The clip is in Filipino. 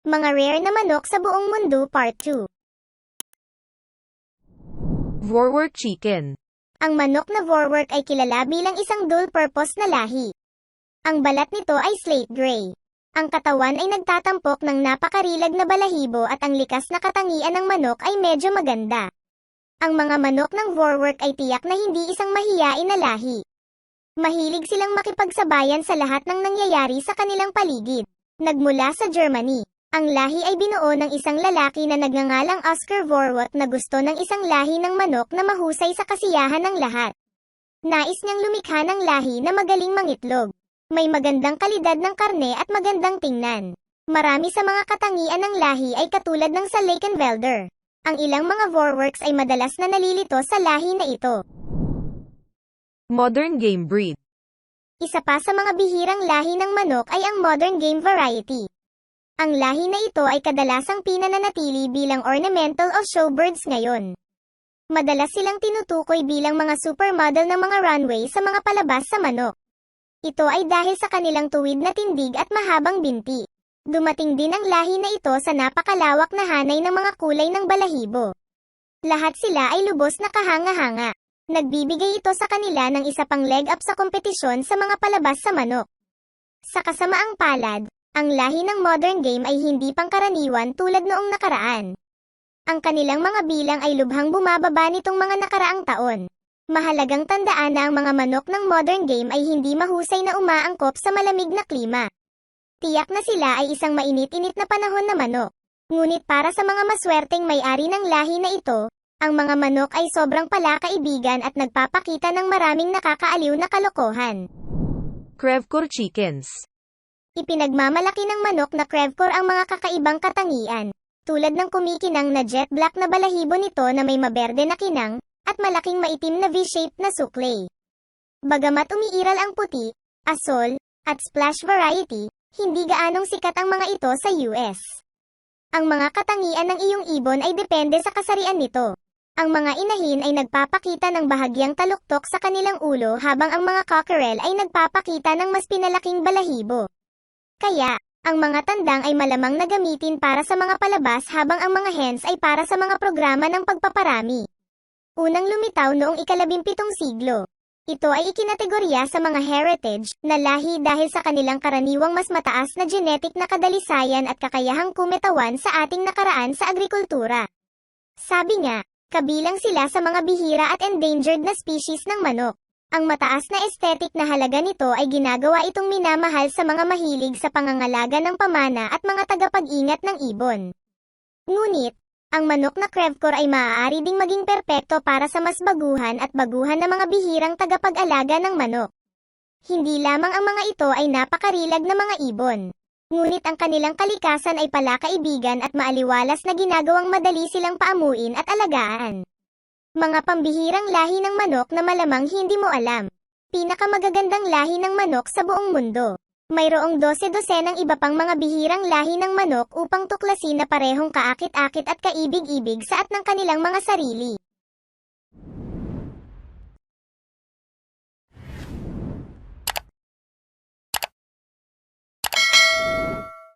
Mga rare na manok sa buong mundo Part 2. Vorwerk chicken. Ang manok na Vorwerk ay kilala bilang isang dual-purpose na lahi. Ang balat nito ay slate gray. Ang katawan ay nagtatampok ng napakarilag na balahibo at ang likas na katangian ng manok ay medyo maganda. Ang mga manok ng Vorwerk ay tiyak na hindi isang mahiyain na lahi. Mahilig silang makipagsabayan sa lahat ng nangyayari sa kanilang paligid. Nagmula sa Germany, ang lahi ay binuo ng isang lalaki na nagngangalang Oscar Vorwerk na gusto ng isang lahi ng manok na mahusay sa kasiyahan ng lahat. Nais niyang lumikha ng lahi na magaling mangitlog. May magandang kalidad ng karne at magandang tingnan. Marami sa mga katangian ng lahi ay katulad ng sa Lakenvelder. Ang ilang mga Vorwerks ay madalas na nalilito sa lahi na ito. Modern game breed. Isa pa sa mga bihirang lahi ng manok ay ang modern game variety. Ang lahi na ito ay kadalasang pinananatili bilang ornamental o showbirds ngayon. Madalas silang tinutukoy bilang mga supermodel ng mga runway sa mga palabas sa manok. Ito ay dahil sa kanilang tuwid na tindig at mahabang binti. Dumating din ang lahi na ito sa napakalawak na hanay ng mga kulay ng balahibo. Lahat sila ay lubos na kahanga-hanga. Nagbibigay ito sa kanila ng isa pang leg up sa kompetisyon sa mga palabas sa manok. Sa kasamaang palad, ang lahi ng modern game ay hindi pangkaraniwan tulad noong nakaraan. Ang kanilang mga bilang ay lubhang bumababa nitong mga nakaraang taon. Mahalagang tandaan na ang mga manok ng modern game ay hindi mahusay na umaangkop sa malamig na klima. Tiyak na sila ay isang mainit-init na panahon na manok. Ngunit para sa mga maswerteng may-ari ng lahi na ito, ang mga manok ay sobrang palakaibigan at nagpapakita ng maraming nakakaaliw na kalokohan. Crevecoeur chickens. Ipinagmamalaki ng manok na Crevecoeur ang mga kakaibang katangian, tulad ng kumikinang na jet black na balahibo nito na may maberde na kinang, at malaking maitim na V-shaped na suklay. Bagamat umiiral ang puti, asol, at splash variety, hindi gaanong sikat ang mga ito sa US. Ang mga katangian ng iyong ibon ay depende sa kasarian nito. Ang mga inahin ay nagpapakita ng bahagyang taluktok sa kanilang ulo habang ang mga cockerel ay nagpapakita ng mas pinalaking balahibo. Kaya, ang mga tandang ay malamang na gamitin para sa mga palabas habang ang mga hens ay para sa mga programa ng pagpaparami. Unang lumitaw noong ika-17 siglo. Ito ay ikinategorya sa mga heritage na lahi dahil sa kanilang karaniwang mas mataas na genetic na kadalisayan at kakayahang kumetawan sa ating nakaraan sa agrikultura. Sabi nga, kabilang sila sa mga bihira at endangered na species ng manok. Ang mataas na aesthetic na halaga nito ay ginagawa itong minamahal sa mga mahilig sa pangangalaga ng pamana at mga tagapag-ingat ng ibon. Ngunit, ang manok na Crevecoeur ay maaari ding maging perpekto para sa mas baguhan at baguhan na mga bihirang tagapag-alaga ng manok. Hindi lamang ang mga ito ay napakarilag na mga ibon. Ngunit ang kanilang kalikasan ay palakaibigan at maaliwalas na ginagawang madali silang paamuin at alagaan. Mga pambihirang lahi ng manok na malamang hindi mo alam. Pinakamagagandang lahi ng manok sa buong mundo. Mayroong 12-dosenang iba pang mga bihirang lahi ng manok upang tuklasin na parehong kaakit-akit at kaibig-ibig sa at ng kanilang mga sarili.